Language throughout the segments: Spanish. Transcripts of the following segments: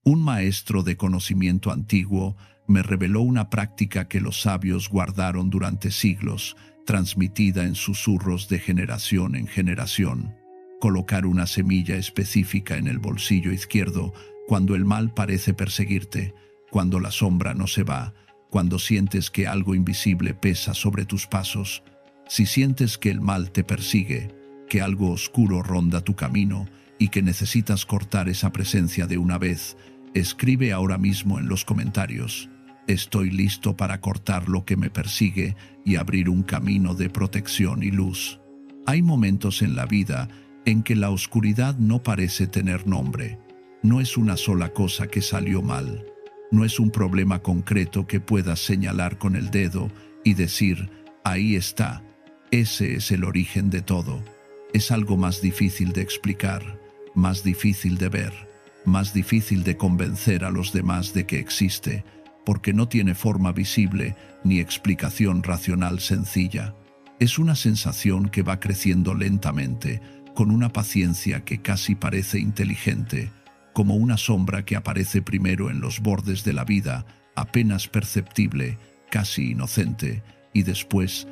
Un maestro de conocimiento antiguo me reveló una práctica que los sabios guardaron durante siglos, transmitida en susurros de generación en generación. Colocar una semilla específica en el bolsillo izquierdo cuando el mal parece perseguirte, cuando la sombra no se va, cuando sientes que algo invisible pesa sobre tus pasos. Si sientes que el mal te persigue, que algo oscuro ronda tu camino y que necesitas cortar esa presencia de una vez, escribe ahora mismo en los comentarios: estoy listo para cortar lo que me persigue y abrir un camino de protección y luz. Hay momentos en la vida en que la oscuridad no parece tener nombre. No es una sola cosa que salió mal. No es un problema concreto que puedas señalar con el dedo y decir: ahí está, ese es el origen de todo. Es algo más difícil de explicar, más difícil de ver, más difícil de convencer a los demás de que existe, porque no tiene forma visible ni explicación racional sencilla. Es una sensación que va creciendo lentamente, con una paciencia que casi parece inteligente, como una sombra que aparece primero en los bordes de la vida, apenas perceptible, casi inocente, y después,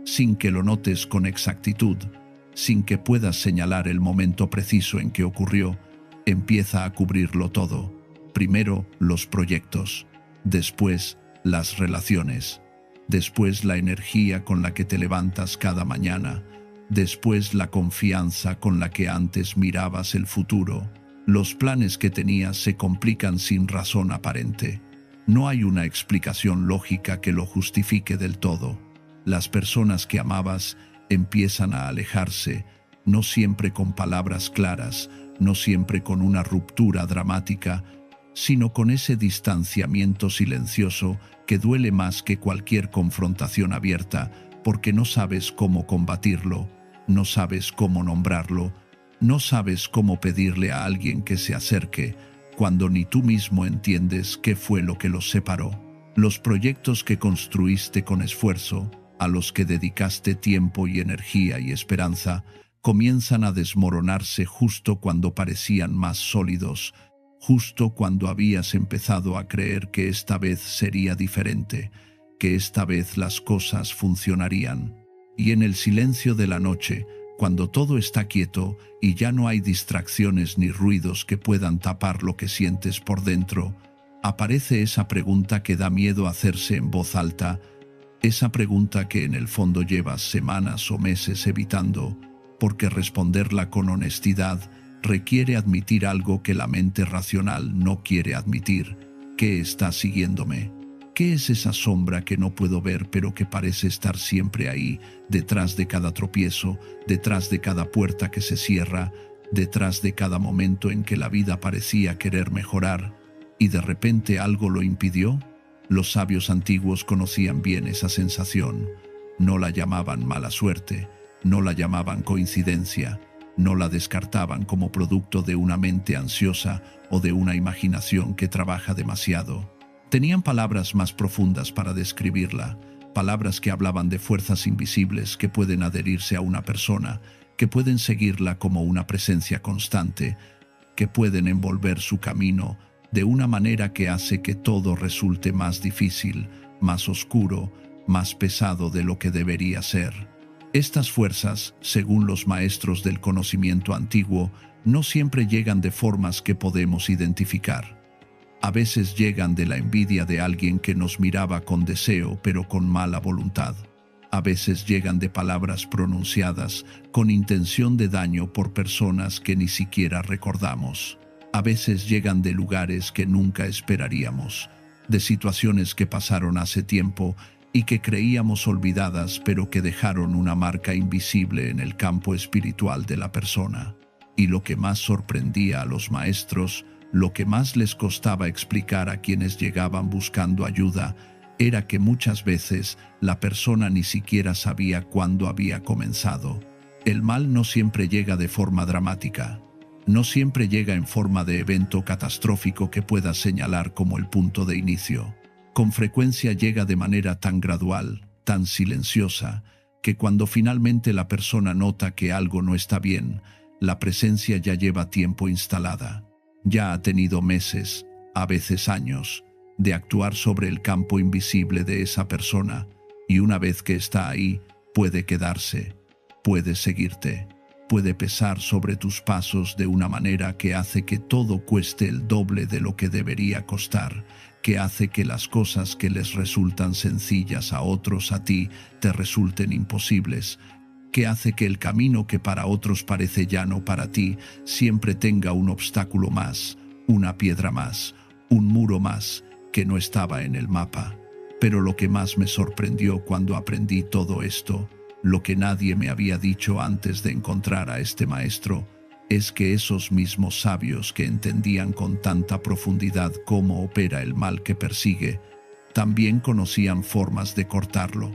sin que lo notes con exactitud, sin que puedas señalar el momento preciso en que ocurrió, empieza a cubrirlo todo. Primero los proyectos, después las relaciones, después la energía con la que te levantas cada mañana, después la confianza con la que antes mirabas el futuro. Los planes que tenías se complican sin razón aparente. No hay una explicación lógica que lo justifique del todo. Las personas que amabas empiezan a alejarse, no siempre con palabras claras, no siempre con una ruptura dramática, sino con ese distanciamiento silencioso que duele más que cualquier confrontación abierta, porque no sabes cómo combatirlo, no sabes cómo nombrarlo, no sabes cómo pedirle a alguien que se acerque, cuando ni tú mismo entiendes qué fue lo que los separó. Los proyectos que construiste con esfuerzo, a los que dedicaste tiempo y energía y esperanza, comienzan a desmoronarse justo cuando parecían más sólidos, justo cuando habías empezado a creer que esta vez sería diferente, que esta vez las cosas funcionarían. Y en el silencio de la noche, cuando todo está quieto y ya no hay distracciones ni ruidos que puedan tapar lo que sientes por dentro, aparece esa pregunta que da miedo hacerse en voz alta, esa pregunta que en el fondo llevas semanas o meses evitando, porque responderla con honestidad requiere admitir algo que la mente racional no quiere admitir. ¿Qué está siguiéndome? ¿Qué es esa sombra que no puedo ver pero que parece estar siempre ahí, detrás de cada tropiezo, detrás de cada puerta que se cierra, detrás de cada momento en que la vida parecía querer mejorar y de repente algo lo impidió? Los sabios antiguos conocían bien esa sensación. No la llamaban mala suerte, no la llamaban coincidencia, no la descartaban como producto de una mente ansiosa o de una imaginación que trabaja demasiado. Tenían palabras más profundas para describirla, palabras que hablaban de fuerzas invisibles que pueden adherirse a una persona, que pueden seguirla como una presencia constante, que pueden envolver su camino de una manera que hace que todo resulte más difícil, más oscuro, más pesado de lo que debería ser. Estas fuerzas, según los maestros del conocimiento antiguo, no siempre llegan de formas que podemos identificar. A veces llegan de la envidia de alguien que nos miraba con deseo pero con mala voluntad. A veces llegan de palabras pronunciadas con intención de daño por personas que ni siquiera recordamos. A veces llegan de lugares que nunca esperaríamos, de situaciones que pasaron hace tiempo y que creíamos olvidadas pero que dejaron una marca invisible en el campo espiritual de la persona. Y lo que más sorprendía a los maestros, lo que más les costaba explicar a quienes llegaban buscando ayuda, era que muchas veces la persona ni siquiera sabía cuándo había comenzado. El mal no siempre llega de forma dramática. No siempre llega en forma de evento catastrófico que puedas señalar como el punto de inicio. Con frecuencia llega de manera tan gradual, tan silenciosa, que cuando finalmente la persona nota que algo no está bien, la presencia ya lleva tiempo instalada. Ya ha tenido meses, a veces años, de actuar sobre el campo invisible de esa persona, y una vez que está ahí, puede quedarse, puede seguirte, puede pesar sobre tus pasos de una manera que hace que todo cueste el doble de lo que debería costar, que hace que las cosas que les resultan sencillas a otros a ti te resulten imposibles, que hace que el camino que para otros parece llano para ti siempre tenga un obstáculo más, una piedra más, un muro más que no estaba en el mapa. Pero lo que más me sorprendió cuando aprendí todo esto, lo que nadie me había dicho antes de encontrar a este maestro, es que esos mismos sabios que entendían con tanta profundidad cómo opera el mal que persigue, también conocían formas de cortarlo,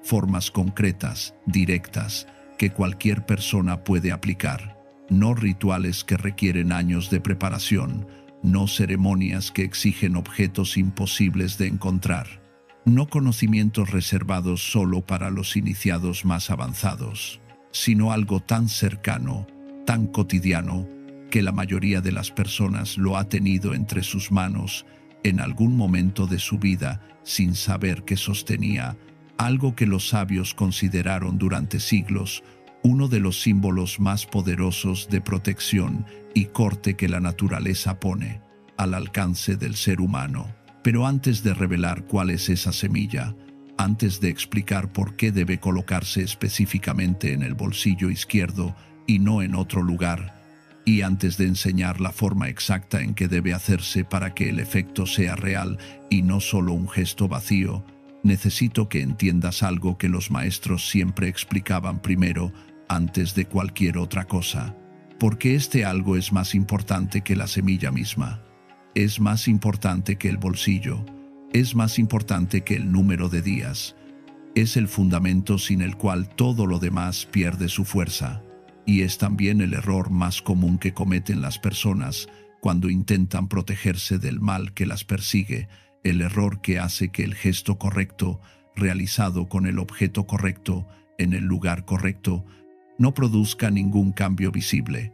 formas concretas, directas, que cualquier persona puede aplicar, no rituales que requieren años de preparación, no ceremonias que exigen objetos imposibles de encontrar, no conocimientos reservados solo para los iniciados más avanzados, sino algo tan cercano, tan cotidiano, que la mayoría de las personas lo ha tenido entre sus manos en algún momento de su vida sin saber que sostenía algo que los sabios consideraron durante siglos uno de los símbolos más poderosos de protección y corte que la naturaleza pone al alcance del ser humano. Pero antes de revelar cuál es esa semilla, antes de explicar por qué debe colocarse específicamente en el bolsillo izquierdo y no en otro lugar, y antes de enseñar la forma exacta en que debe hacerse para que el efecto sea real y no solo un gesto vacío, necesito que entiendas algo que los maestros siempre explicaban primero antes de cualquier otra cosa, porque este algo es más importante que la semilla misma. Es más importante que el bolsillo, es más importante que el número de días. Es el fundamento sin el cual todo lo demás pierde su fuerza, y es también el error más común que cometen las personas cuando intentan protegerse del mal que las persigue, el error que hace que el gesto correcto, realizado con el objeto correcto, en el lugar correcto, no produzca ningún cambio visible.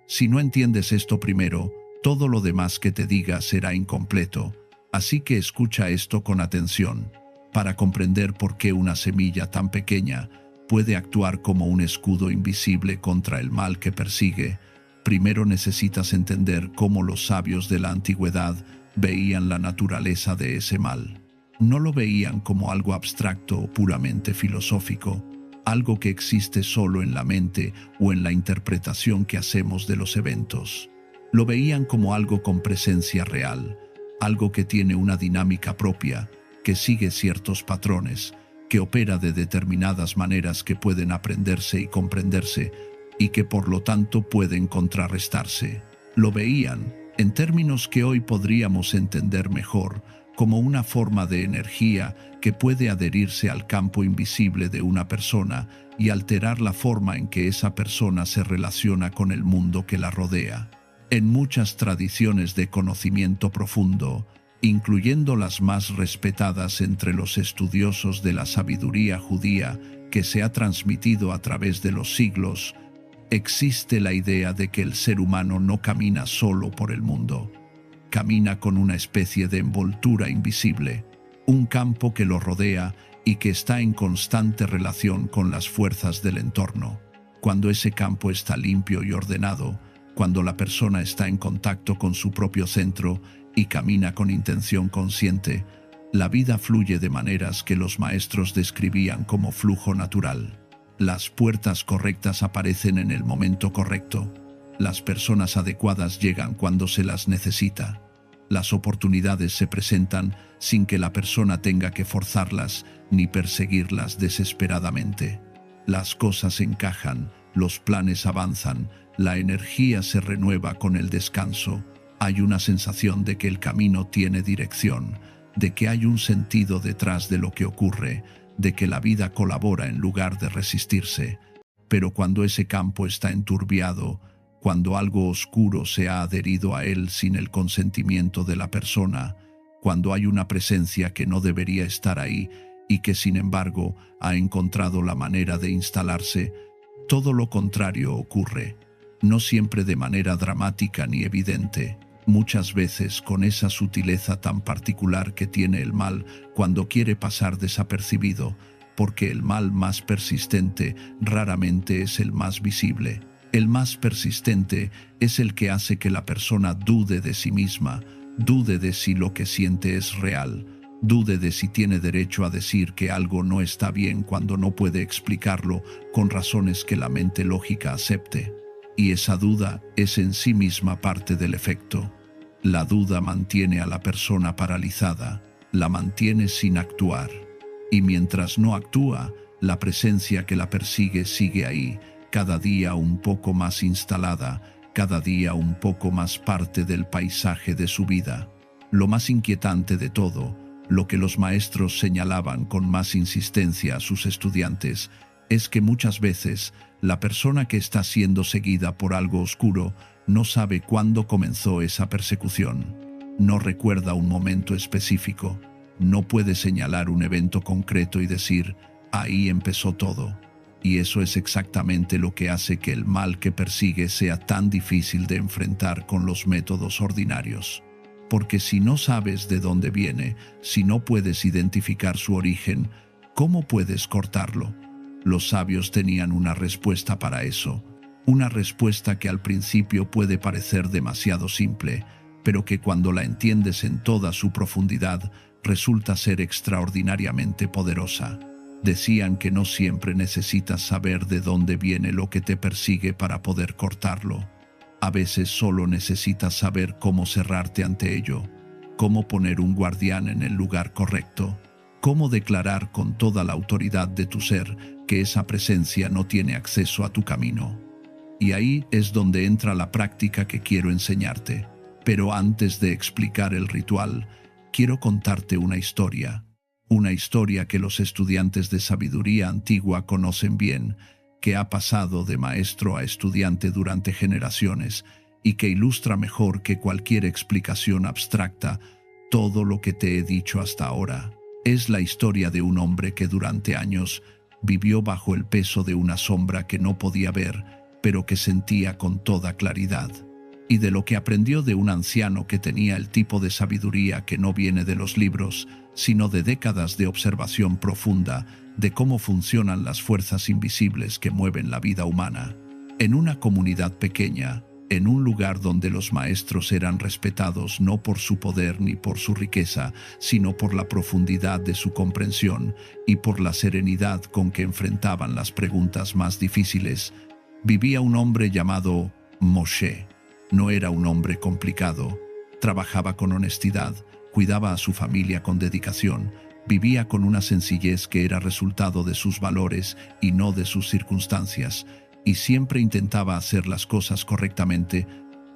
Si no entiendes esto primero, todo lo demás que te diga será incompleto, así que escucha esto con atención, para comprender por qué una semilla tan pequeña puede actuar como un escudo invisible contra el mal que persigue. Primero necesitas entender cómo los sabios de la antigüedad veían la naturaleza de ese mal. No lo veían como algo abstracto o puramente filosófico, algo que existe solo en la mente o en la interpretación que hacemos de los eventos. Lo veían como algo con presencia real, algo que tiene una dinámica propia, que sigue ciertos patrones, que opera de determinadas maneras que pueden aprenderse y comprenderse, y que por lo tanto pueden contrarrestarse. Lo veían, en términos que hoy podríamos entender mejor, como una forma de energía que puede adherirse al campo invisible de una persona y alterar la forma en que esa persona se relaciona con el mundo que la rodea. En muchas tradiciones de conocimiento profundo, incluyendo las más respetadas entre los estudiosos de la sabiduría judía que se ha transmitido a través de los siglos, existe la idea de que el ser humano no camina solo por el mundo. Camina con una especie de envoltura invisible, un campo que lo rodea y que está en constante relación con las fuerzas del entorno. Cuando ese campo está limpio y ordenado, cuando la persona está en contacto con su propio centro y camina con intención consciente, la vida fluye de maneras que los maestros describían como flujo natural. Las puertas correctas aparecen en el momento correcto. Las personas adecuadas llegan cuando se las necesita. Las oportunidades se presentan sin que la persona tenga que forzarlas ni perseguirlas desesperadamente. Las cosas encajan, los planes avanzan, la energía se renueva con el descanso. Hay una sensación de que el camino tiene dirección, de que hay un sentido detrás de lo que ocurre, de que la vida colabora en lugar de resistirse. Pero cuando ese campo está enturbiado, cuando algo oscuro se ha adherido a él sin el consentimiento de la persona, cuando hay una presencia que no debería estar ahí y que sin embargo ha encontrado la manera de instalarse, todo lo contrario ocurre, no siempre de manera dramática ni evidente. muchas veces con esa sutileza tan particular que tiene el mal cuando quiere pasar desapercibido, porque el mal más persistente raramente es el más visible. El más persistente es el que hace que la persona dude de sí misma, dude de si lo que siente es real, dude de si tiene derecho a decir que algo no está bien cuando no puede explicarlo con razones que la mente lógica acepte. Y esa duda es en sí misma parte del efecto. La duda mantiene a la persona paralizada, la mantiene sin actuar. Y mientras no actúa, la presencia que la persigue sigue ahí, cada día un poco más instalada, cada día un poco más parte del paisaje de su vida. Lo más inquietante de todo, lo que los maestros señalaban con más insistencia a sus estudiantes, es que muchas veces la persona que está siendo seguida por algo oscuro no sabe cuándo comenzó esa persecución. No recuerda un momento específico. No puede señalar un evento concreto y decir, ahí empezó todo. Y eso es exactamente lo que hace que el mal que persigue sea tan difícil de enfrentar con los métodos ordinarios. Porque si no sabes de dónde viene, si no puedes identificar su origen, ¿cómo puedes cortarlo? Los sabios tenían una respuesta para eso, una respuesta que al principio puede parecer demasiado simple, pero que cuando la entiendes en toda su profundidad, resulta ser extraordinariamente poderosa. Decían que no siempre necesitas saber de dónde viene lo que te persigue para poder cortarlo. A veces solo necesitas saber cómo cerrarte ante ello, cómo poner un guardián en el lugar correcto, cómo declarar con toda la autoridad de tu ser que esa presencia no tiene acceso a tu camino. Y ahí es donde entra la práctica que quiero enseñarte. Pero antes de explicar el ritual, quiero contarte una historia que los estudiantes de sabiduría antigua conocen bien, que ha pasado de maestro a estudiante durante generaciones y que ilustra mejor que cualquier explicación abstracta todo lo que te he dicho hasta ahora. Es la historia de un hombre que durante años vivió bajo el peso de una sombra que no podía ver, pero que sentía con toda claridad. Y de lo que aprendió de un anciano que tenía el tipo de sabiduría que no viene de los libros, sino de décadas de observación profunda de cómo funcionan las fuerzas invisibles que mueven la vida humana. En una comunidad pequeña, en un lugar donde los maestros eran respetados no por su poder ni por su riqueza, sino por la profundidad de su comprensión y por la serenidad con que enfrentaban las preguntas más difíciles, vivía un hombre llamado Moshe. No era un hombre complicado, trabajaba con honestidad, cuidaba a su familia con dedicación, vivía con una sencillez que era resultado de sus valores y no de sus circunstancias, y siempre intentaba hacer las cosas correctamente,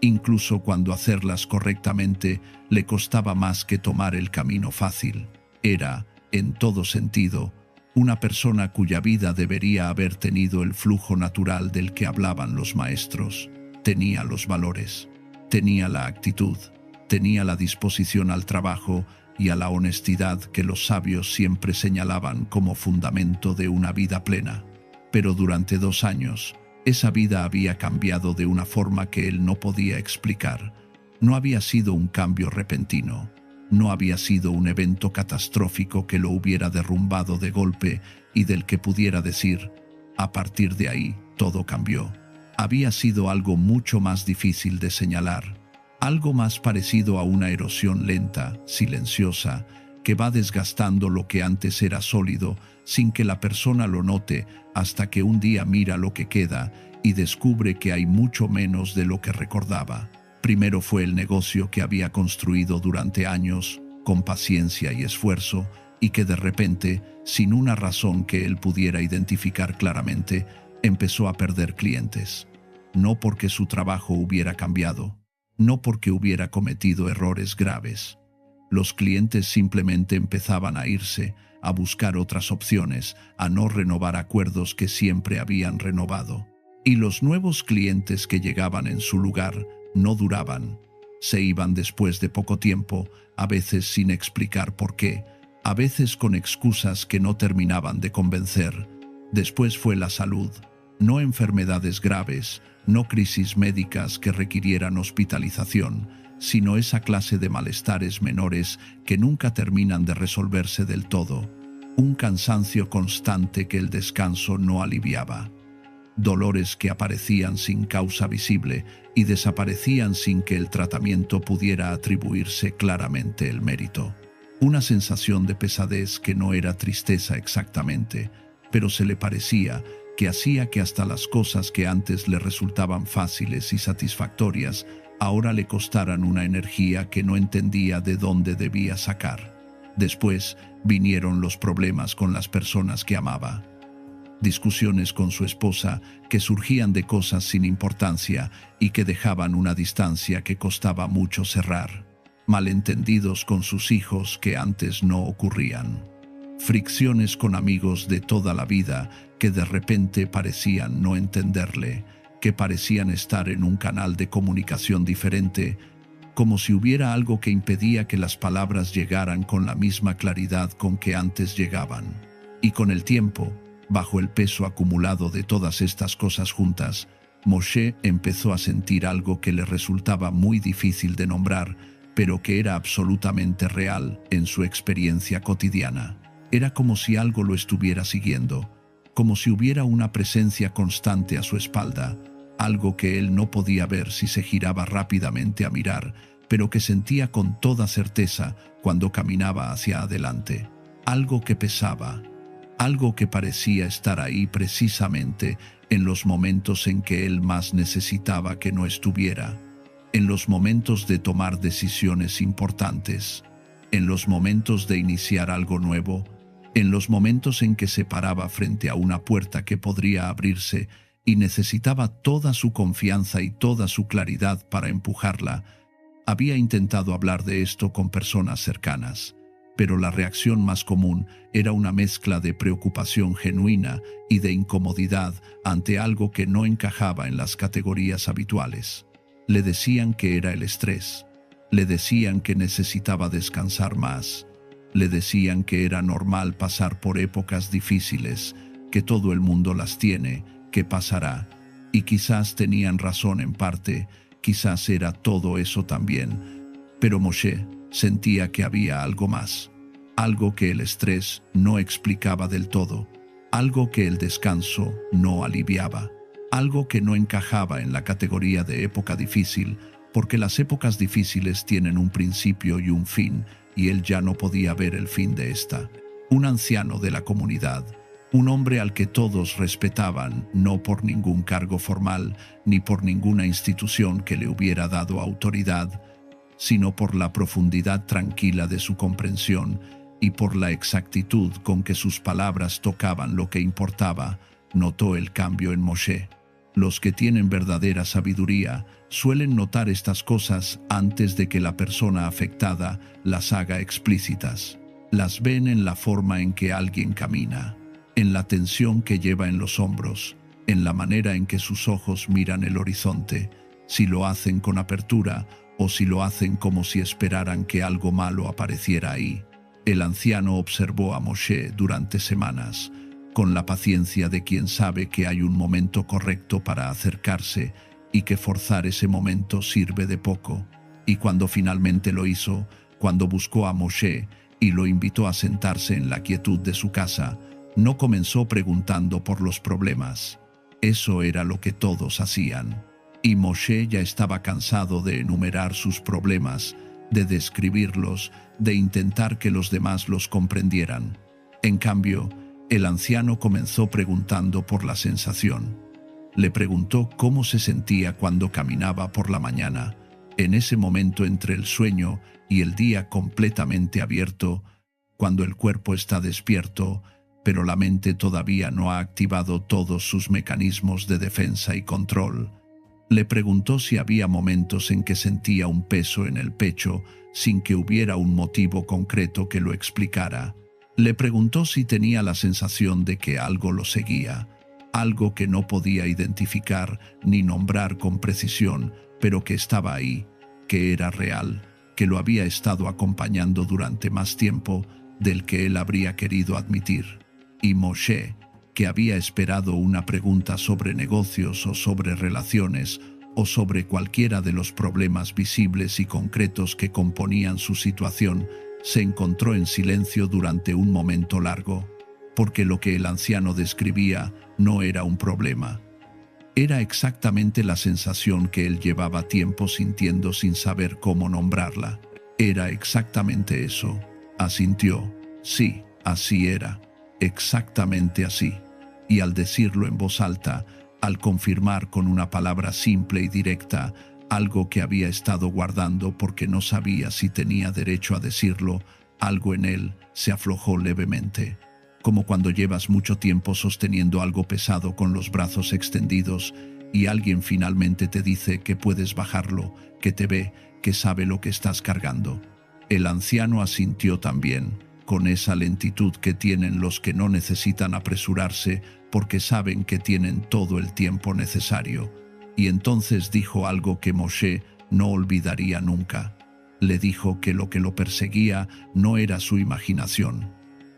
incluso cuando hacerlas correctamente le costaba más que tomar el camino fácil. Era, en todo sentido, una persona cuya vida debería haber tenido el flujo natural del que hablaban los maestros. Tenía los valores, tenía la actitud, tenía la disposición al trabajo y a la honestidad que los sabios siempre señalaban como fundamento de una vida plena. Pero durante 2 años, esa vida había cambiado de una forma que él no podía explicar. No había sido un cambio repentino, no había sido un evento catastrófico que lo hubiera derrumbado de golpe y del que pudiera decir, a partir de ahí, todo cambió. Había sido algo mucho más difícil de señalar, algo más parecido a una erosión lenta, silenciosa, que va desgastando lo que antes era sólido sin que la persona lo note hasta que un día mira lo que queda y descubre que hay mucho menos de lo que recordaba. Primero fue el negocio que había construido durante años, con paciencia y esfuerzo, y que de repente, sin una razón que él pudiera identificar claramente, empezó a perder clientes. No porque su trabajo hubiera cambiado, no porque hubiera cometido errores graves. Los clientes simplemente empezaban a irse, a buscar otras opciones, a no renovar acuerdos que siempre habían renovado. Y los nuevos clientes que llegaban en su lugar no duraban. Se iban después de poco tiempo, a veces sin explicar por qué, a veces con excusas que no terminaban de convencer. Después fue la salud. No enfermedades graves, no crisis médicas que requirieran hospitalización, sino esa clase de malestares menores que nunca terminan de resolverse del todo, un cansancio constante que el descanso no aliviaba, dolores que aparecían sin causa visible y desaparecían sin que el tratamiento pudiera atribuirse claramente el mérito. Una sensación de pesadez que no era tristeza exactamente, pero se le parecía, que hacía que hasta las cosas que antes le resultaban fáciles y satisfactorias, ahora le costaran una energía que no entendía de dónde debía sacar. Después vinieron los problemas con las personas que amaba. Discusiones con su esposa que surgían de cosas sin importancia y que dejaban una distancia que costaba mucho cerrar. Malentendidos con sus hijos que antes no ocurrían. Fricciones con amigos de toda la vida que de repente parecían no entenderle, que parecían estar en un canal de comunicación diferente, como si hubiera algo que impedía que las palabras llegaran con la misma claridad con que antes llegaban. Y con el tiempo, bajo el peso acumulado de todas estas cosas juntas, Moshe empezó a sentir algo que le resultaba muy difícil de nombrar, pero que era absolutamente real en su experiencia cotidiana. Era como si algo lo estuviera siguiendo, como si hubiera una presencia constante a su espalda, algo que él no podía ver si se giraba rápidamente a mirar, pero que sentía con toda certeza cuando caminaba hacia adelante. Algo que pesaba, algo que parecía estar ahí precisamente en los momentos en que él más necesitaba que no estuviera, en los momentos de tomar decisiones importantes, en los momentos de iniciar algo nuevo, en los momentos en que se paraba frente a una puerta que podría abrirse y necesitaba toda su confianza y toda su claridad para empujarla. Había intentado hablar de esto con personas cercanas, pero la reacción más común era una mezcla de preocupación genuina y de incomodidad ante algo que no encajaba en las categorías habituales. Le decían que era el estrés, le decían que necesitaba descansar más, le decían que era normal pasar por épocas difíciles, que todo el mundo las tiene, que pasará, y quizás tenían razón en parte, quizás era todo eso también, pero Moshe sentía que había algo más, algo que el estrés no explicaba del todo, algo que el descanso no aliviaba, algo que no encajaba en la categoría de época difícil, porque las épocas difíciles tienen un principio y un fin, y él ya no podía ver el fin de esta. Un anciano de la comunidad, un hombre al que todos respetaban, no por ningún cargo formal, ni por ninguna institución que le hubiera dado autoridad, sino por la profundidad tranquila de su comprensión y por la exactitud con que sus palabras tocaban lo que importaba, notó el cambio en Moshe. Los que tienen verdadera sabiduría suelen notar estas cosas antes de que la persona afectada las haga explícitas. Las ven en la forma en que alguien camina, en la tensión que lleva en los hombros, en la manera en que sus ojos miran el horizonte, si lo hacen con apertura o si lo hacen como si esperaran que algo malo apareciera ahí. El anciano observó a Moshe durante semanas, con la paciencia de quien sabe que hay un momento correcto para acercarse y que forzar ese momento sirve de poco. Y cuando finalmente lo hizo, cuando buscó a Moshe y lo invitó a sentarse en la quietud de su casa, no comenzó preguntando por los problemas. Eso era lo que todos hacían. Y Moshe ya estaba cansado de enumerar sus problemas, de describirlos, de intentar que los demás los comprendieran. En cambio, el anciano comenzó preguntando por la sensación. Le preguntó cómo se sentía cuando caminaba por la mañana, en ese momento entre el sueño y el día completamente abierto, cuando el cuerpo está despierto, pero la mente todavía no ha activado todos sus mecanismos de defensa y control. Le preguntó si había momentos en que sentía un peso en el pecho sin que hubiera un motivo concreto que lo explicara. Le preguntó si tenía la sensación de que algo lo seguía, algo que no podía identificar ni nombrar con precisión, pero que estaba ahí, que era real, que lo había estado acompañando durante más tiempo del que él habría querido admitir. Y Moshe, que había esperado una pregunta sobre negocios o sobre relaciones o sobre cualquiera de los problemas visibles y concretos que componían su situación, se encontró en silencio durante un momento largo, porque lo que el anciano describía no era un problema. Era exactamente la sensación que él llevaba tiempo sintiendo sin saber cómo nombrarla. Era exactamente eso. Asintió. Sí, así era. Exactamente así. Y al decirlo en voz alta, al confirmar con una palabra simple y directa algo que había estado guardando porque no sabía si tenía derecho a decirlo, algo en él se aflojó levemente. Como cuando llevas mucho tiempo sosteniendo algo pesado con los brazos extendidos y alguien finalmente te dice que puedes bajarlo, que te ve, que sabe lo que estás cargando. El anciano asintió también, con esa lentitud que tienen los que no necesitan apresurarse porque saben que tienen todo el tiempo necesario. Y entonces dijo algo que Moshe no olvidaría nunca. Le dijo que lo perseguía no era su imaginación.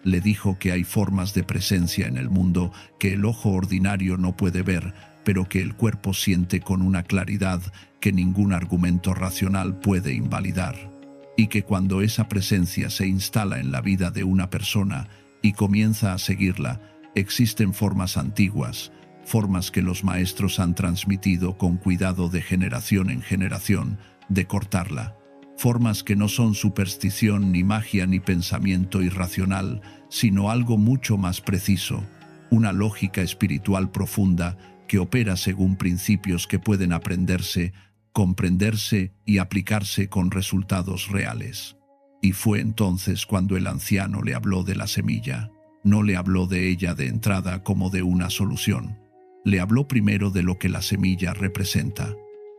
Le dijo que hay formas de presencia en el mundo que el ojo ordinario no puede ver, pero que el cuerpo siente con una claridad que ningún argumento racional puede invalidar. Y que cuando esa presencia se instala en la vida de una persona y comienza a seguirla, existen formas antiguas, formas que los maestros han transmitido con cuidado de generación en generación, de cortarla. Formas que no son superstición, ni magia, ni pensamiento irracional, sino algo mucho más preciso, una lógica espiritual profunda que opera según principios que pueden aprenderse, comprenderse y aplicarse con resultados reales. Y fue entonces cuando el anciano le habló de la semilla. No le habló de ella de entrada como de una solución. Le habló primero de lo que la semilla representa.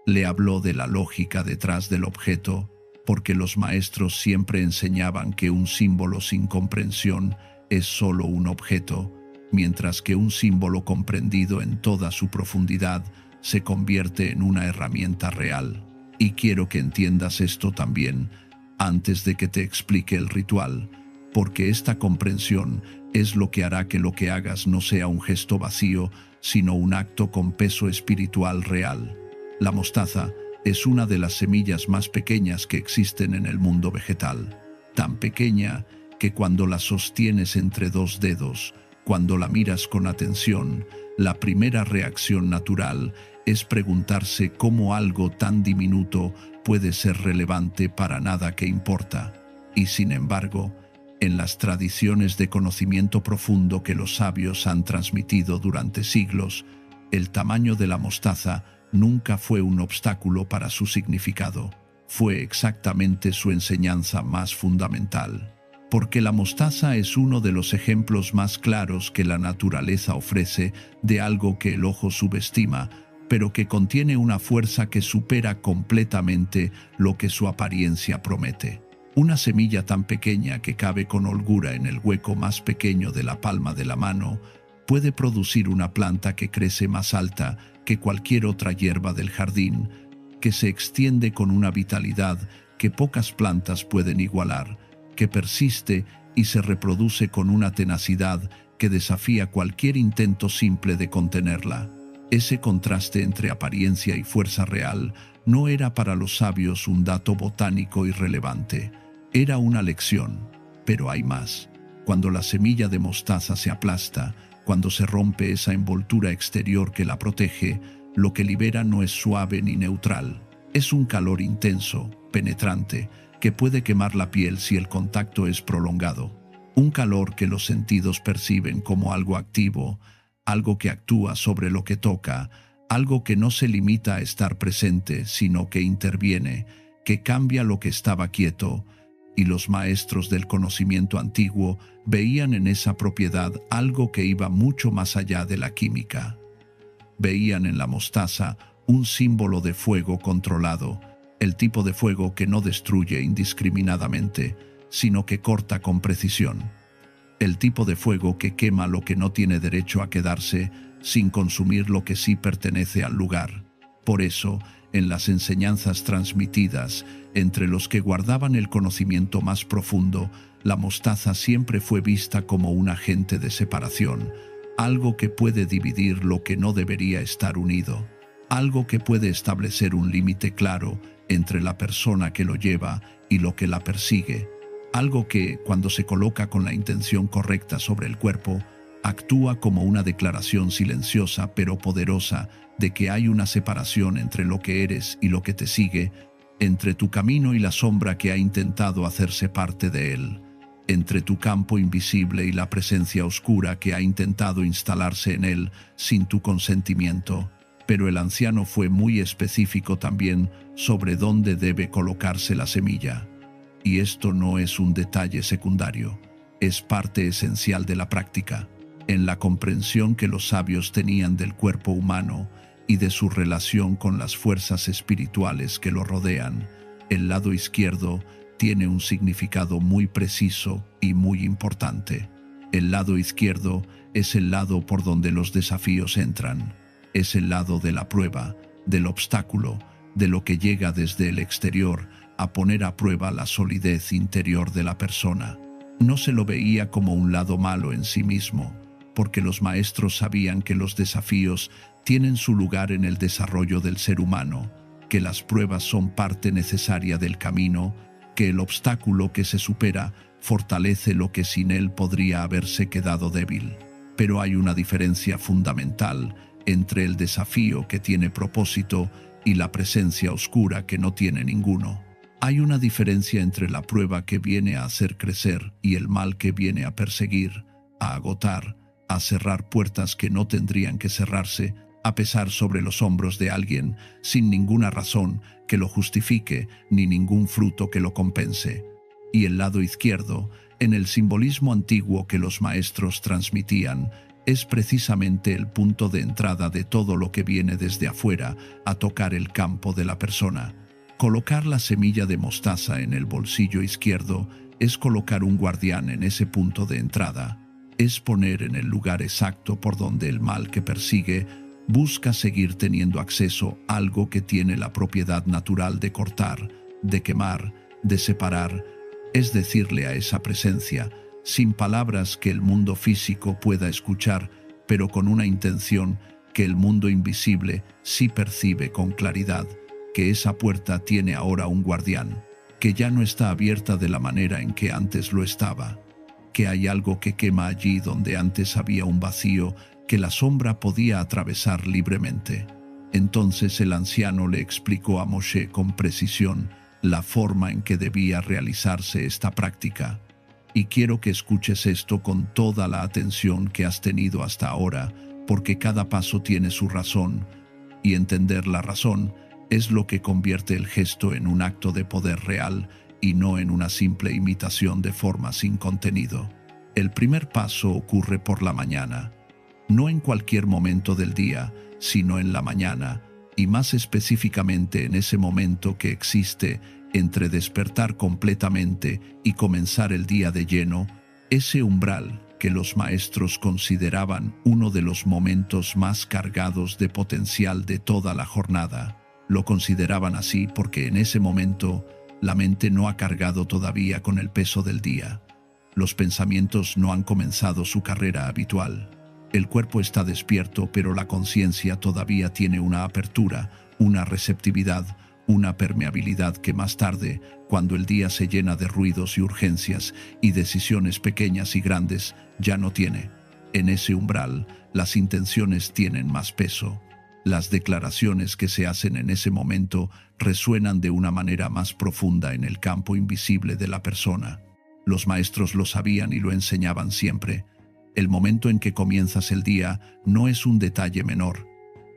Le habló de la lógica detrás del objeto, porque los maestros siempre enseñaban que un símbolo sin comprensión es solo un objeto, mientras que un símbolo comprendido en toda su profundidad se convierte en una herramienta real. Y quiero que entiendas esto también, antes de que te explique el ritual, porque esta comprensión es lo que hará que lo que hagas no sea un gesto vacío, sino un acto con peso espiritual real. La mostaza es una de las semillas más pequeñas que existen en el mundo vegetal, tan pequeña que cuando la sostienes entre dos dedos, cuando la miras con atención, la primera reacción natural es preguntarse cómo algo tan diminuto puede ser relevante para nada que importa. Y sin embargo, en las tradiciones de conocimiento profundo que los sabios han transmitido durante siglos, el tamaño de la mostaza nunca fue un obstáculo para su significado. Fue exactamente su enseñanza más fundamental. Porque la mostaza es uno de los ejemplos más claros que la naturaleza ofrece de algo que el ojo subestima, pero que contiene una fuerza que supera completamente lo que su apariencia promete. Una semilla tan pequeña que cabe con holgura en el hueco más pequeño de la palma de la mano puede producir una planta que crece más alta que cualquier otra hierba del jardín, que se extiende con una vitalidad que pocas plantas pueden igualar, que persiste y se reproduce con una tenacidad que desafía cualquier intento simple de contenerla. Ese contraste entre apariencia y fuerza real no era para los sabios un dato botánico irrelevante, era una lección. Pero hay más. Cuando la semilla de mostaza se aplasta, cuando se rompe esa envoltura exterior que la protege, lo que libera no es suave ni neutral, es un calor intenso, penetrante, que puede quemar la piel si el contacto es prolongado. Un calor que los sentidos perciben como algo activo, algo que actúa sobre lo que toca, algo que no se limita a estar presente, sino que interviene, que cambia lo que estaba quieto. Y los maestros del conocimiento antiguo veían en esa propiedad algo que iba mucho más allá de la química. Veían en la mostaza un símbolo de fuego controlado, el tipo de fuego que no destruye indiscriminadamente, sino que corta con precisión. El tipo de fuego que quema lo que no tiene derecho a quedarse sin consumir lo que sí pertenece al lugar. Por eso, en las enseñanzas transmitidas entre los que guardaban el conocimiento más profundo, la mostaza siempre fue vista como un agente de separación, algo que puede dividir lo que no debería estar unido, algo que puede establecer un límite claro entre la persona que lo lleva y lo que la persigue, algo que, cuando se coloca con la intención correcta sobre el cuerpo, actúa como una declaración silenciosa pero poderosa de que hay una separación entre lo que eres y lo que te sigue, entre tu camino y la sombra que ha intentado hacerse parte de él, entre tu campo invisible y la presencia oscura que ha intentado instalarse en él sin tu consentimiento. Pero el anciano fue muy específico también sobre dónde debe colocarse la semilla. Y esto no es un detalle secundario, es parte esencial de la práctica, en la comprensión que los sabios tenían del cuerpo humano y de su relación con las fuerzas espirituales que lo rodean. El lado izquierdo tiene un significado muy preciso y muy importante. El lado izquierdo es el lado por donde los desafíos entran. Es el lado de la prueba, del obstáculo, de lo que llega desde el exterior a poner a prueba la solidez interior de la persona. No se lo veía como un lado malo en sí mismo, porque los maestros sabían que los desafíos tienen su lugar en el desarrollo del ser humano, que las pruebas son parte necesaria del camino, que el obstáculo que se supera fortalece lo que sin él podría haberse quedado débil. Pero hay una diferencia fundamental entre el desafío que tiene propósito y la presencia oscura que no tiene ninguno. Hay una diferencia entre la prueba que viene a hacer crecer y el mal que viene a perseguir, a agotar, a cerrar puertas que no tendrían que cerrarse, a pesar sobre los hombros de alguien, sin ninguna razón que lo justifique ni ningún fruto que lo compense. Y el lado izquierdo, en el simbolismo antiguo que los maestros transmitían, es precisamente el punto de entrada de todo lo que viene desde afuera a tocar el campo de la persona. Colocar la semilla de mostaza en el bolsillo izquierdo es colocar un guardián en ese punto de entrada. Es poner en el lugar exacto por donde el mal que persigue busca seguir teniendo acceso a algo que tiene la propiedad natural de cortar, de quemar, de separar. Es decirle a esa presencia, sin palabras que el mundo físico pueda escuchar, pero con una intención que el mundo invisible sí percibe con claridad, que esa puerta tiene ahora un guardián, que ya no está abierta de la manera en que antes lo estaba, que hay algo que quema allí donde antes había un vacío que la sombra podía atravesar libremente. Entonces el anciano le explicó a Moshe con precisión la forma en que debía realizarse esta práctica. Y quiero que escuches esto con toda la atención que has tenido hasta ahora, porque cada paso tiene su razón, y entender la razón es lo que convierte el gesto en un acto de poder real y no en una simple imitación de forma sin contenido. El primer paso ocurre por la mañana, no en cualquier momento del día, sino en la mañana, y más específicamente en ese momento que existe entre despertar completamente y comenzar el día de lleno, ese umbral que los maestros consideraban uno de los momentos más cargados de potencial de toda la jornada. Lo consideraban así porque en ese momento la mente no ha cargado todavía con el peso del día. Los pensamientos no han comenzado su carrera habitual. El cuerpo está despierto, pero la conciencia todavía tiene una apertura, una receptividad, una permeabilidad que más tarde, cuando el día se llena de ruidos y urgencias y decisiones pequeñas y grandes, ya no tiene. En ese umbral, las intenciones tienen más peso. Las declaraciones que se hacen en ese momento resuenan de una manera más profunda en el campo invisible de la persona. Los maestros lo sabían y lo enseñaban siempre. El momento en que comienzas el día no es un detalle menor,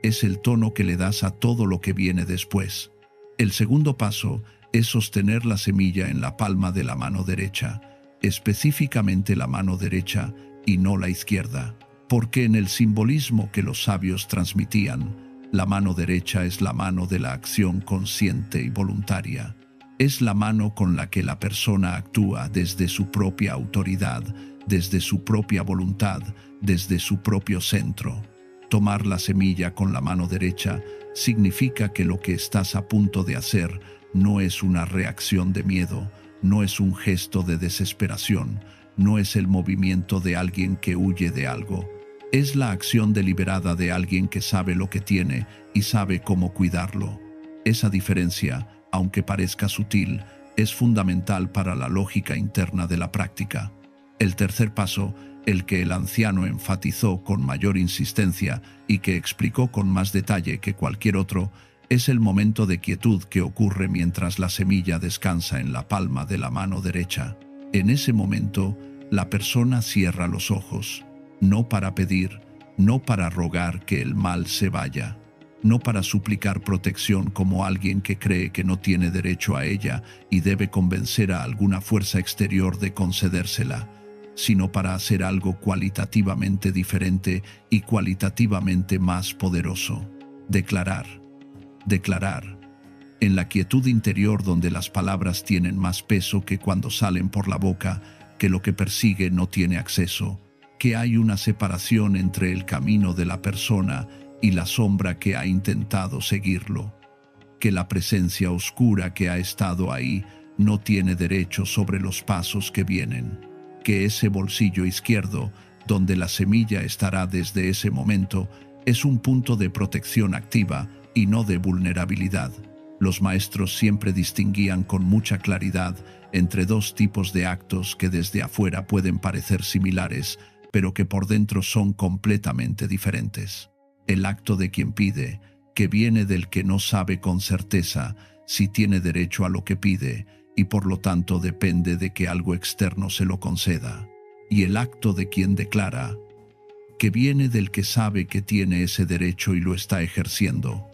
es el tono que le das a todo lo que viene después. El segundo paso es sostener la semilla en la palma de la mano derecha, específicamente la mano derecha y no la izquierda, porque en el simbolismo que los sabios transmitían, la mano derecha es la mano de la acción consciente y voluntaria. Es la mano con la que la persona actúa desde su propia autoridad, desde su propia voluntad, desde su propio centro. Tomar la semilla con la mano derecha significa que lo que estás a punto de hacer no es una reacción de miedo, no es un gesto de desesperación, no es el movimiento de alguien que huye de algo. Es la acción deliberada de alguien que sabe lo que tiene y sabe cómo cuidarlo. Esa diferencia, aunque parezca sutil, es fundamental para la lógica interna de la práctica. El tercer paso, el que el anciano enfatizó con mayor insistencia y que explicó con más detalle que cualquier otro, es el momento de quietud que ocurre mientras la semilla descansa en la palma de la mano derecha. En ese momento, la persona cierra los ojos, no para pedir, no para rogar que el mal se vaya, no para suplicar protección como alguien que cree que no tiene derecho a ella y debe convencer a alguna fuerza exterior de concedérsela, sino para hacer algo cualitativamente diferente y cualitativamente más poderoso. Declarar. En la quietud interior donde las palabras tienen más peso que cuando salen por la boca, que lo que persigue no tiene acceso, que hay una separación entre el camino de la persona y la sombra que ha intentado seguirlo, que la presencia oscura que ha estado ahí no tiene derecho sobre los pasos que vienen, que ese bolsillo izquierdo, donde la semilla estará desde ese momento, es un punto de protección activa y no de vulnerabilidad. Los maestros siempre distinguían con mucha claridad entre dos tipos de actos que desde afuera pueden parecer similares, pero que por dentro son completamente diferentes. El acto de quien pide, que viene del que no sabe con certeza si tiene derecho a lo que pide, y por lo tanto depende de que algo externo se lo conceda. Y el acto de quien declara, que viene del que sabe que tiene ese derecho y lo está ejerciendo.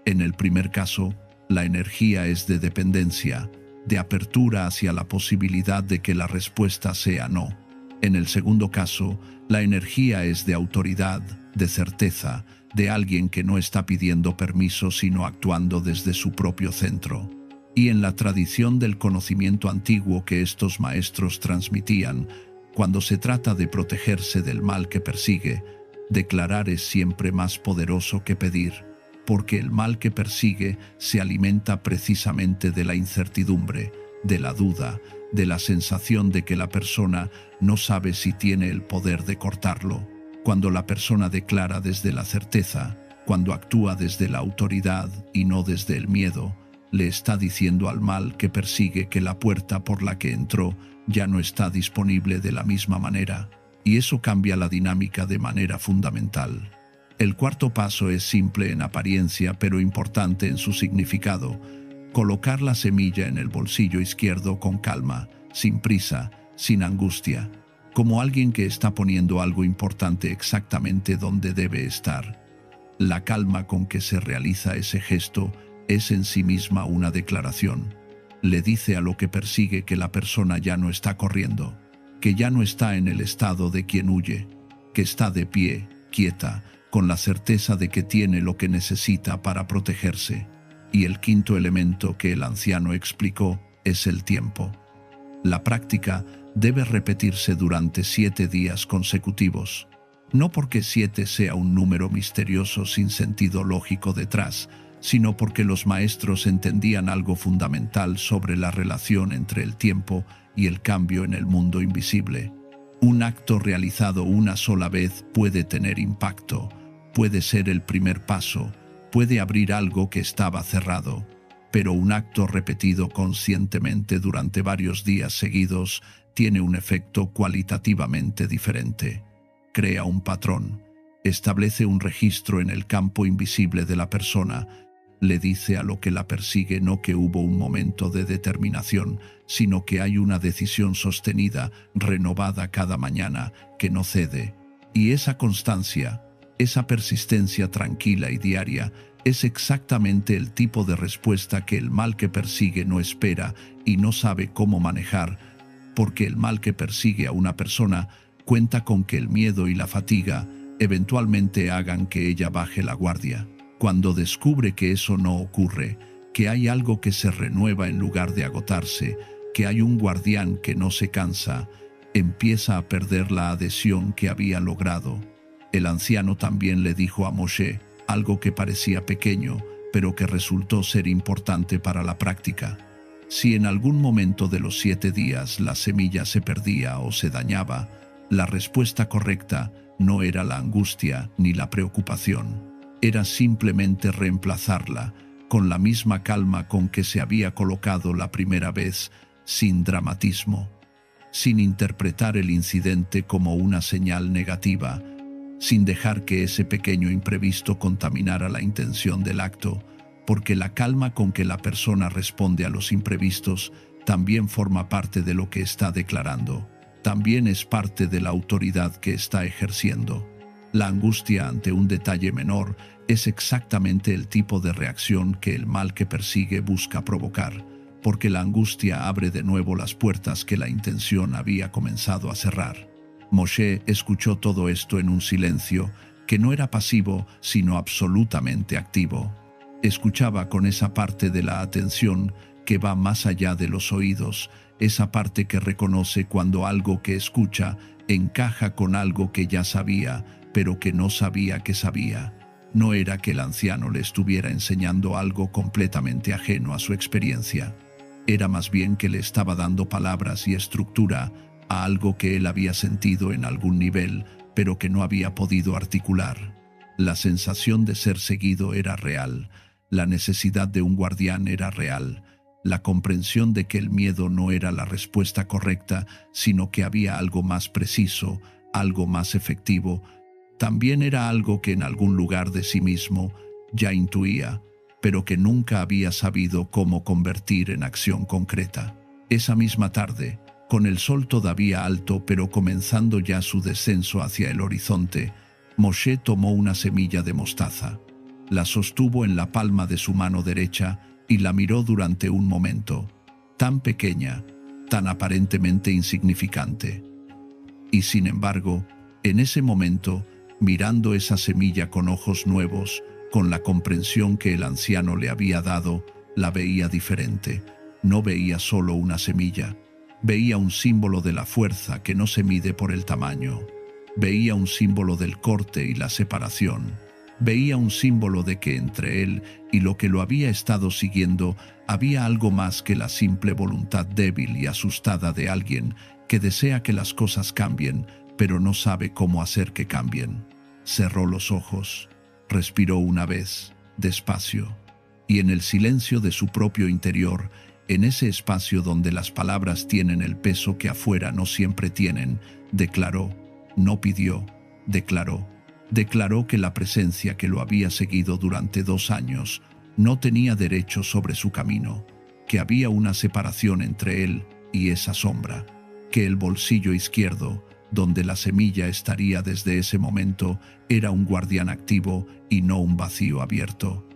En el primer caso, la energía es de dependencia, de apertura hacia la posibilidad de que la respuesta sea no. En el segundo caso, la energía es de autoridad, de certeza, de alguien que no está pidiendo permiso sino actuando desde su propio centro. Y en la tradición del conocimiento antiguo que estos maestros transmitían, cuando se trata de protegerse del mal que persigue, declarar es siempre más poderoso que pedir, porque el mal que persigue se alimenta precisamente de la incertidumbre, de la duda, de la sensación de que la persona no sabe si tiene el poder de cortarlo. Cuando la persona declara desde la certeza, cuando actúa desde la autoridad y no desde el miedo, le está diciendo al mal que persigue que la puerta por la que entró ya no está disponible de la misma manera, y eso cambia la dinámica de manera fundamental. El cuarto paso es simple en apariencia pero importante en su significado: colocar la semilla en el bolsillo izquierdo con calma, sin prisa, sin angustia, como alguien que está poniendo algo importante exactamente donde debe estar. La calma con que se realiza ese gesto es en sí misma una declaración. Le dice a lo que persigue que la persona ya no está corriendo, que ya no está en el estado de quien huye, que está de pie, quieta, con la certeza de que tiene lo que necesita para protegerse. Y el quinto elemento que el anciano explicó es el tiempo. La práctica debe repetirse durante 7 días consecutivos, no porque 7 sea un número misterioso sin sentido lógico detrás, sino porque los maestros entendían algo fundamental sobre la relación entre el tiempo y el cambio en el mundo invisible. Un acto realizado una sola vez puede tener impacto, puede ser el primer paso, puede abrir algo que estaba cerrado, pero un acto repetido conscientemente durante varios días seguidos tiene un efecto cualitativamente diferente. Crea un patrón, establece un registro en el campo invisible de la persona, le dice a lo que la persigue no que hubo un momento de determinación, sino que hay una decisión sostenida, renovada cada mañana, que no cede. Y esa constancia, esa persistencia tranquila y diaria, es exactamente el tipo de respuesta que el mal que persigue no espera y no sabe cómo manejar, porque el mal que persigue a una persona cuenta con que el miedo y la fatiga eventualmente hagan que ella baje la guardia. Cuando descubre que eso no ocurre, que hay algo que se renueva en lugar de agotarse, que hay un guardián que no se cansa, empieza a perder la adhesión que había logrado. El anciano también le dijo a Moshe algo que parecía pequeño, pero que resultó ser importante para la práctica. Si en algún momento de los 7 días la semilla se perdía o se dañaba, la respuesta correcta no era la angustia ni la preocupación. Era simplemente reemplazarla, con la misma calma con que se había colocado la primera vez, sin dramatismo, sin interpretar el incidente como una señal negativa, sin dejar que ese pequeño imprevisto contaminara la intención del acto, porque la calma con que la persona responde a los imprevistos también forma parte de lo que está declarando, también es parte de la autoridad que está ejerciendo. La angustia ante un detalle menor es exactamente el tipo de reacción que el mal que persigue busca provocar, porque la angustia abre de nuevo las puertas que la intención había comenzado a cerrar. Moshe escuchó todo esto en un silencio que no era pasivo, sino absolutamente activo. Escuchaba con esa parte de la atención que va más allá de los oídos, esa parte que reconoce cuando algo que escucha encaja con algo que ya sabía, pero que no sabía que sabía. No era que el anciano le estuviera enseñando algo completamente ajeno a su experiencia. Era más bien que le estaba dando palabras y estructura a algo que él había sentido en algún nivel, pero que no había podido articular. La sensación de ser seguido era real, la necesidad de un guardián era real, la comprensión de que el miedo no era la respuesta correcta, sino que había algo más preciso, algo más efectivo. También era algo que en algún lugar de sí mismo ya intuía, pero que nunca había sabido cómo convertir en acción concreta. Esa misma tarde, con el sol todavía alto pero comenzando ya su descenso hacia el horizonte, Moshe tomó una semilla de mostaza. La sostuvo en la palma de su mano derecha y la miró durante un momento, tan pequeña, tan aparentemente insignificante. Y sin embargo, en ese momento, mirando esa semilla con ojos nuevos, con la comprensión que el anciano le había dado, la veía diferente. No veía solo una semilla, veía un símbolo de la fuerza que no se mide por el tamaño. Veía un símbolo del corte y la separación. Veía un símbolo de que entre él y lo que lo había estado siguiendo había algo más que la simple voluntad débil y asustada de alguien que desea que las cosas cambien, pero no sabe cómo hacer que cambien. Cerró los ojos, respiró una vez, despacio, y en el silencio de su propio interior, en ese espacio donde las palabras tienen el peso que afuera no siempre tienen, declaró, no pidió, declaró. Declaró que la presencia que lo había seguido durante 2 años no tenía derecho sobre su camino, que había una separación entre él y esa sombra, que el bolsillo izquierdo, donde la semilla estaría desde ese momento, era un guardián activo y no un vacío abierto,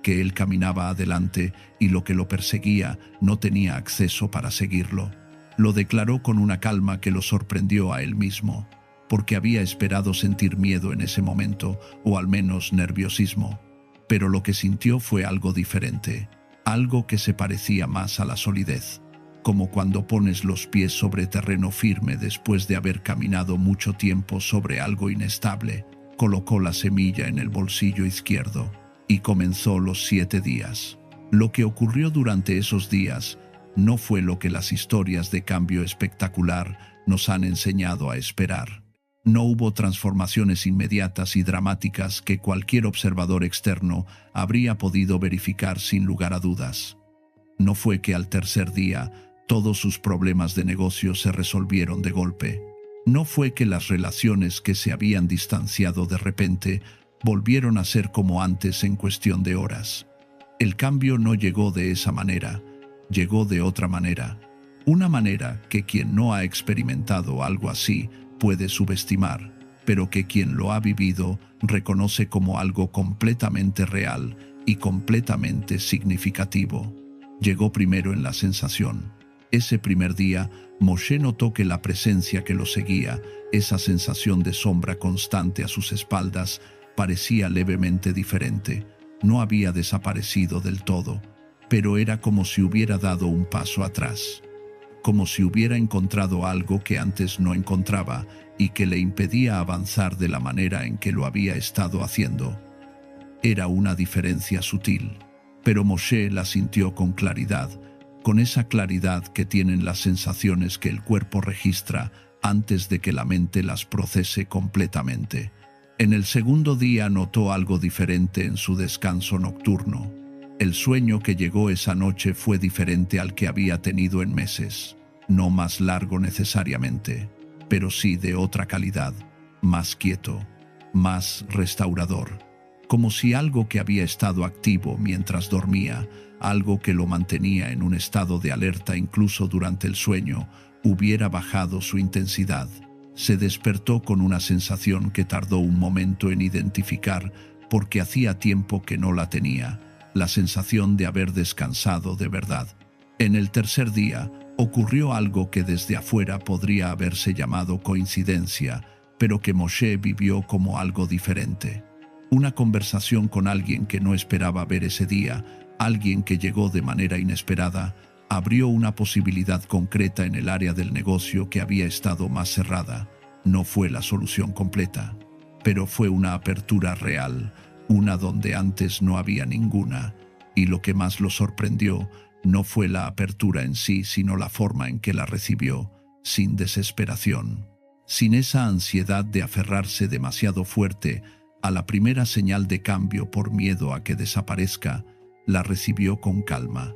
que él caminaba adelante y lo que lo perseguía no tenía acceso para seguirlo. Lo declaró con una calma que lo sorprendió a él mismo, porque había esperado sentir miedo en ese momento, o al menos nerviosismo. Pero lo que sintió fue algo diferente, algo que se parecía más a la solidez, como cuando pones los pies sobre terreno firme después de haber caminado mucho tiempo sobre algo inestable. Colocó la semilla en el bolsillo izquierdo y comenzó los 7 días. Lo que ocurrió durante esos días no fue lo que las historias de cambio espectacular nos han enseñado a esperar. No hubo transformaciones inmediatas y dramáticas que cualquier observador externo habría podido verificar sin lugar a dudas. No fue que al tercer día todos sus problemas de negocio se resolvieron de golpe. No fue que las relaciones que se habían distanciado de repente volvieron a ser como antes en cuestión de horas. El cambio no llegó de esa manera, llegó de otra manera. Una manera que quien no ha experimentado algo así puede subestimar, pero que quien lo ha vivido reconoce como algo completamente real y completamente significativo. Llegó primero en la sensación. Ese primer día, Moshe notó que la presencia que lo seguía, esa sensación de sombra constante a sus espaldas, parecía levemente diferente. No había desaparecido del todo, pero era como si hubiera dado un paso atrás, como si hubiera encontrado algo que antes no encontraba y que le impedía avanzar de la manera en que lo había estado haciendo. Era una diferencia sutil, pero Moshe la sintió con claridad, con esa claridad que tienen las sensaciones que el cuerpo registra antes de que la mente las procese completamente. En el segundo día notó algo diferente en su descanso nocturno. El sueño que llegó esa noche fue diferente al que había tenido en meses. No más largo necesariamente, pero sí de otra calidad, más quieto, más restaurador. Como si algo que había estado activo mientras dormía, algo que lo mantenía en un estado de alerta incluso durante el sueño, hubiera bajado su intensidad. Se despertó con una sensación que tardó un momento en identificar porque hacía tiempo que no la tenía, la sensación de haber descansado de verdad. En el tercer día, ocurrió algo que desde afuera podría haberse llamado coincidencia, pero que Moshe vivió como algo diferente. Una conversación con alguien que no esperaba ver ese día, alguien que llegó de manera inesperada, abrió una posibilidad concreta en el área del negocio que había estado más cerrada. No fue la solución completa, pero fue una apertura real, una donde antes no había ninguna, y lo que más lo sorprendió no fue la apertura en sí, sino la forma en que la recibió, sin desesperación, sin esa ansiedad de aferrarse demasiado fuerte a la primera señal de cambio por miedo a que desaparezca. La recibió con calma,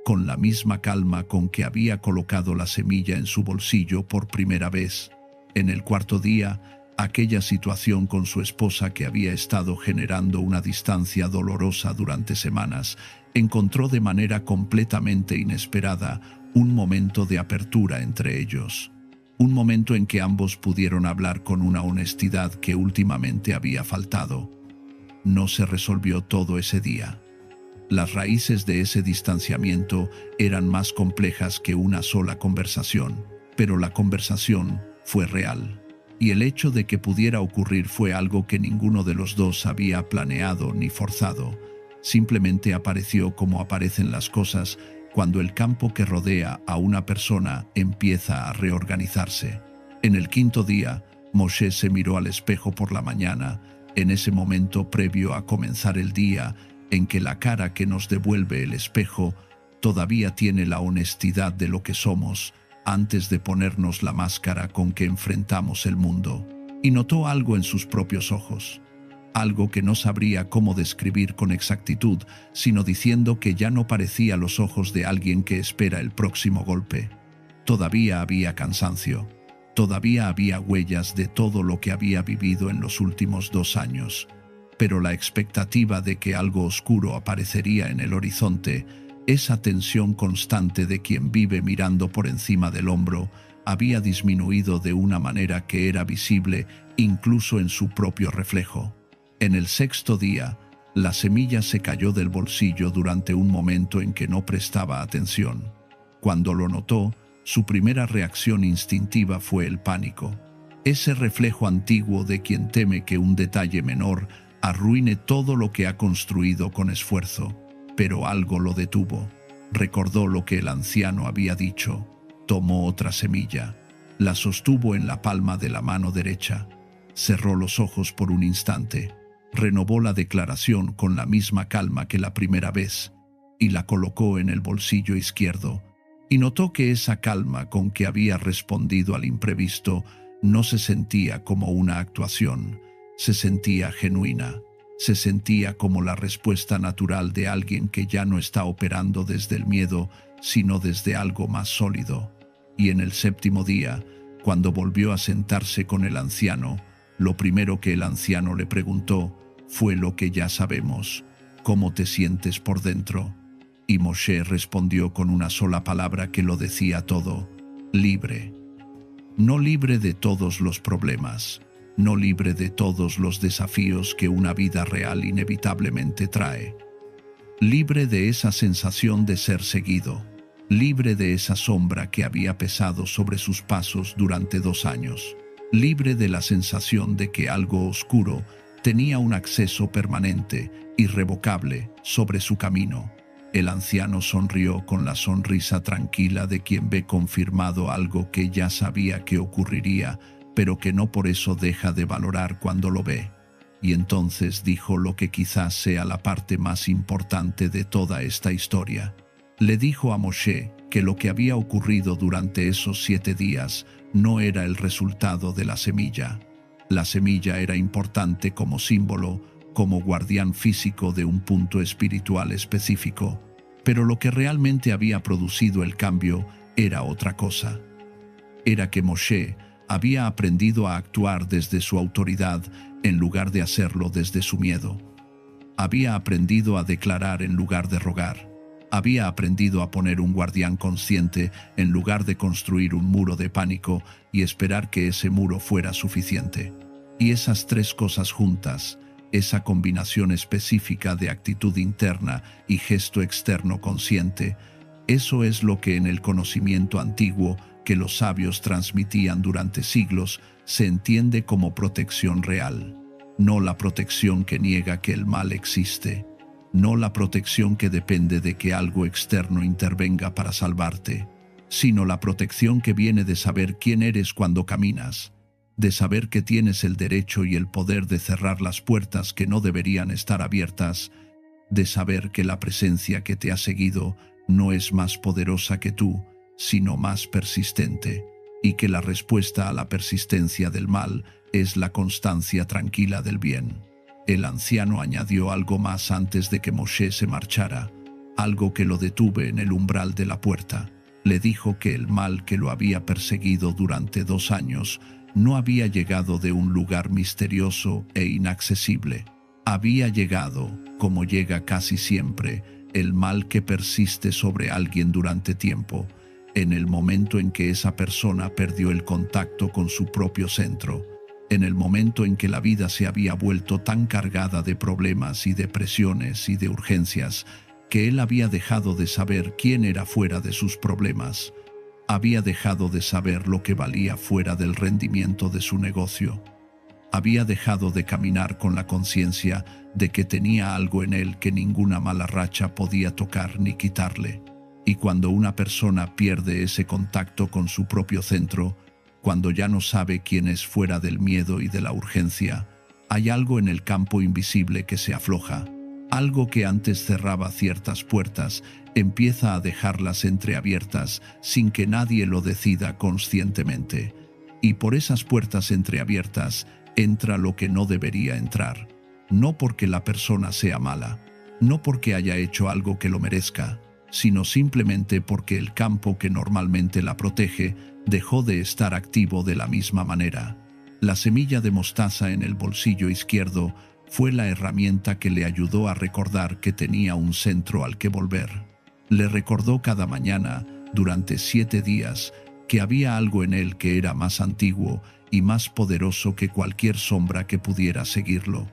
con la misma calma con que había colocado la semilla en su bolsillo por primera vez. En el cuarto día, aquella situación con su esposa que había estado generando una distancia dolorosa durante semanas, encontró de manera completamente inesperada un momento de apertura entre ellos. Un momento en que ambos pudieron hablar con una honestidad que últimamente había faltado. No se resolvió todo ese día. Las raíces de ese distanciamiento eran más complejas que una sola conversación, pero la conversación fue real. Y el hecho de que pudiera ocurrir fue algo que ninguno de los dos había planeado ni forzado. Simplemente apareció como aparecen las cosas cuando el campo que rodea a una persona empieza a reorganizarse. En el quinto día, Moshe se miró al espejo por la mañana, en ese momento previo a comenzar el día, en que la cara que nos devuelve el espejo todavía tiene la honestidad de lo que somos, antes de ponernos la máscara con que enfrentamos el mundo, y notó algo en sus propios ojos. Algo que no sabría cómo describir con exactitud, sino diciendo que ya no parecía los ojos de alguien que espera el próximo golpe. Todavía había cansancio, todavía había huellas de todo lo que había vivido en los últimos 2 años, pero la expectativa de que algo oscuro aparecería en el horizonte, esa tensión constante de quien vive mirando por encima del hombro, había disminuido de una manera que era visible incluso en su propio reflejo. En el sexto día, la semilla se cayó del bolsillo durante un momento en que no prestaba atención. Cuando lo notó, su primera reacción instintiva fue el pánico. Ese reflejo antiguo de quien teme que un detalle menor arruine todo lo que ha construido con esfuerzo. Pero algo lo detuvo. Recordó lo que el anciano había dicho. Tomó otra semilla. La sostuvo en la palma de la mano derecha. Cerró los ojos por un instante. Renovó la declaración con la misma calma que la primera vez y la colocó en el bolsillo izquierdo. Y notó que esa calma con que había respondido al imprevisto no se sentía como una actuación, se sentía genuina. Se sentía como la respuesta natural de alguien que ya no está operando desde el miedo, sino desde algo más sólido. Y en el séptimo día, cuando volvió a sentarse con el anciano, lo primero que el anciano le preguntó fue lo que ya sabemos: ¿cómo te sientes por dentro? Y Moshe respondió con una sola palabra que lo decía todo: libre. No libre de todos los problemas, no libre de todos los desafíos que una vida real inevitablemente trae. Libre de esa sensación de ser seguido, libre de esa sombra que había pesado sobre sus pasos durante 2 años, libre de la sensación de que algo oscuro tenía un acceso permanente, irrevocable, sobre su camino. El anciano sonrió con la sonrisa tranquila de quien ve confirmado algo que ya sabía que ocurriría, pero que no por eso deja de valorar cuando lo ve. Y entonces dijo lo que quizás sea la parte más importante de toda esta historia. Le dijo a Moshe que lo que había ocurrido durante esos 7 días no era el resultado de la semilla. La semilla era importante como símbolo, como guardián físico de un punto espiritual específico, pero lo que realmente había producido el cambio era otra cosa. Era que Moshe había aprendido a actuar desde su autoridad en lugar de hacerlo desde su miedo. Había aprendido a declarar en lugar de rogar. Había aprendido a poner un guardián consciente en lugar de construir un muro de pánico y esperar que ese muro fuera suficiente. Y esas tres cosas juntas, esa combinación específica de actitud interna y gesto externo consciente, eso es lo que en el conocimiento antiguo que los sabios transmitían durante siglos se entiende como protección real. No la protección que niega que el mal existe, no la protección que depende de que algo externo intervenga para salvarte, sino la protección que viene de saber quién eres cuando caminas, de saber que tienes el derecho y el poder de cerrar las puertas que no deberían estar abiertas, de saber que la presencia que te ha seguido no es más poderosa que tú, sino más persistente, y que la respuesta a la persistencia del mal es la constancia tranquila del bien. El anciano añadió algo más antes de que Moshe se marchara, algo que lo detuve en el umbral de la puerta. Le dijo que el mal que lo había perseguido durante 2 años no había llegado de un lugar misterioso e inaccesible. Había llegado, como llega casi siempre, el mal que persiste sobre alguien durante tiempo, en el momento en que esa persona perdió el contacto con su propio centro, en el momento en que la vida se había vuelto tan cargada de problemas y de presiones y de urgencias, que él había dejado de saber quién era fuera de sus problemas. Había dejado de saber lo que valía fuera del rendimiento de su negocio. Había dejado de caminar con la conciencia de que tenía algo en él que ninguna mala racha podía tocar ni quitarle. Y cuando una persona pierde ese contacto con su propio centro, cuando ya no sabe quién es fuera del miedo y de la urgencia, hay algo en el campo invisible que se afloja. Algo que antes cerraba ciertas puertas empieza a dejarlas entreabiertas sin que nadie lo decida conscientemente. Y por esas puertas entreabiertas entra lo que no debería entrar. No porque la persona sea mala, no porque haya hecho algo que lo merezca, sino simplemente porque el campo que normalmente la protege dejó de estar activo de la misma manera. La semilla de mostaza en el bolsillo izquierdo fue la herramienta que le ayudó a recordar que tenía un centro al que volver. Le recordó cada mañana, durante 7 días, que había algo en él que era más antiguo y más poderoso que cualquier sombra que pudiera seguirlo.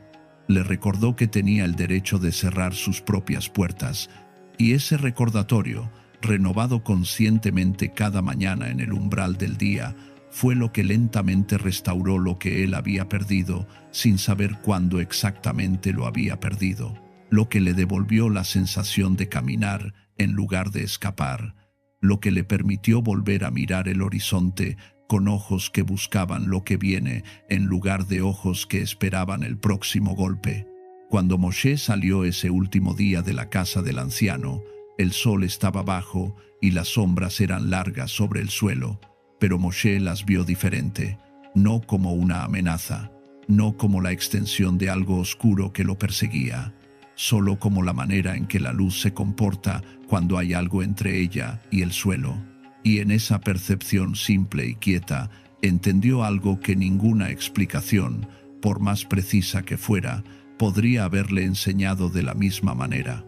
Le recordó que tenía el derecho de cerrar sus propias puertas, y ese recordatorio, renovado conscientemente cada mañana en el umbral del día, fue lo que lentamente restauró lo que él había perdido, sin saber cuándo exactamente lo había perdido, lo que le devolvió la sensación de caminar en lugar de escapar, lo que le permitió volver a mirar el horizonte con ojos que buscaban lo que viene en lugar de ojos que esperaban el próximo golpe. Cuando Moshe salió ese último día de la casa del anciano, el sol estaba bajo y las sombras eran largas sobre el suelo, pero Moshe las vio diferente, no como una amenaza, no como la extensión de algo oscuro que lo perseguía, solo como la manera en que la luz se comporta cuando hay algo entre ella y el suelo. Y en esa percepción simple y quieta, entendió algo que ninguna explicación, por más precisa que fuera, podría haberle enseñado de la misma manera.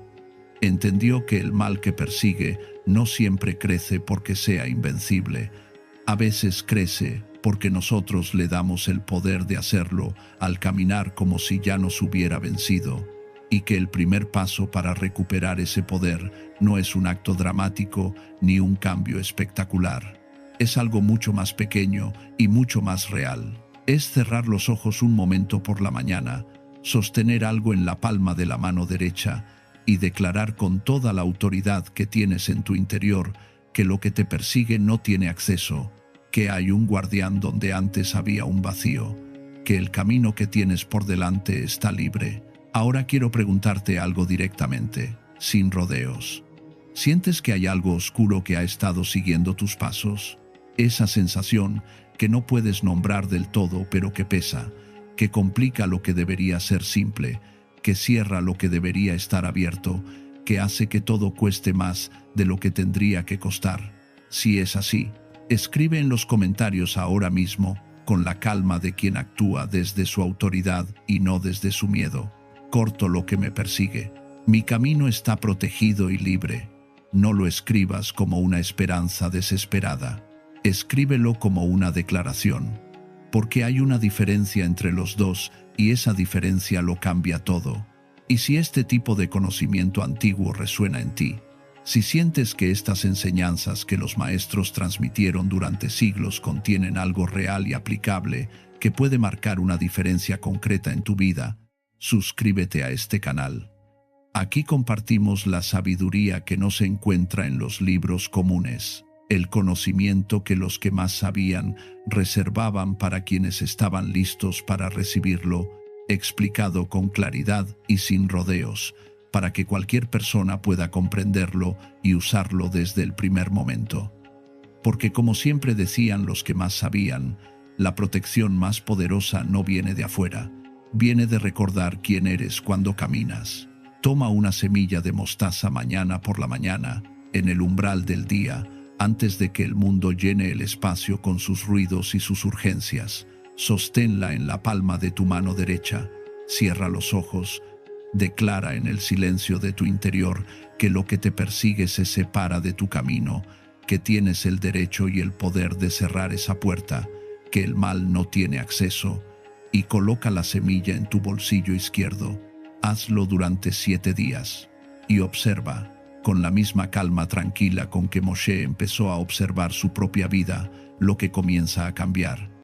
Entendió que el mal que persigue no siempre crece porque sea invencible. A veces crece porque nosotros le damos el poder de hacerlo al caminar como si ya nos hubiera vencido, y que el primer paso para recuperar ese poder no es un acto dramático ni un cambio espectacular. Es algo mucho más pequeño y mucho más real. Es cerrar los ojos un momento por la mañana, sostener algo en la palma de la mano derecha y declarar con toda la autoridad que tienes en tu interior que lo que te persigue no tiene acceso, que hay un guardián donde antes había un vacío, que el camino que tienes por delante está libre. Ahora quiero preguntarte algo directamente, sin rodeos. ¿Sientes que hay algo oscuro que ha estado siguiendo tus pasos? Esa sensación que no puedes nombrar del todo pero que pesa, que complica lo que debería ser simple, que cierra lo que debería estar abierto, que hace que todo cueste más de lo que tendría que costar. Si es así, escribe en los comentarios ahora mismo, con la calma de quien actúa desde su autoridad y no desde su miedo. Corto lo que me persigue. Mi camino está protegido y libre. No lo escribas como una esperanza desesperada. Escríbelo como una declaración. Porque hay una diferencia entre los dos y esa diferencia lo cambia todo. Y si este tipo de conocimiento antiguo resuena en ti, si sientes que estas enseñanzas que los maestros transmitieron durante siglos contienen algo real y aplicable que puede marcar una diferencia concreta en tu vida, suscríbete a este canal. Aquí compartimos la sabiduría que no se encuentra en los libros comunes, el conocimiento que los que más sabían reservaban para quienes estaban listos para recibirlo, explicado con claridad y sin rodeos, para que cualquier persona pueda comprenderlo y usarlo desde el primer momento. Porque como siempre decían los que más sabían, la protección más poderosa no viene de afuera, viene de recordar quién eres cuando caminas. Toma una semilla de mostaza mañana por la mañana, en el umbral del día, antes de que el mundo llene el espacio con sus ruidos y sus urgencias. Sosténla en la palma de tu mano derecha, cierra los ojos, declara en el silencio de tu interior que lo que te persigue se separa de tu camino, que tienes el derecho y el poder de cerrar esa puerta, que el mal no tiene acceso, y coloca la semilla en tu bolsillo izquierdo. Hazlo durante 7 días y observa, con la misma calma tranquila con que Moshe empezó a observar su propia vida, lo que comienza a cambiar.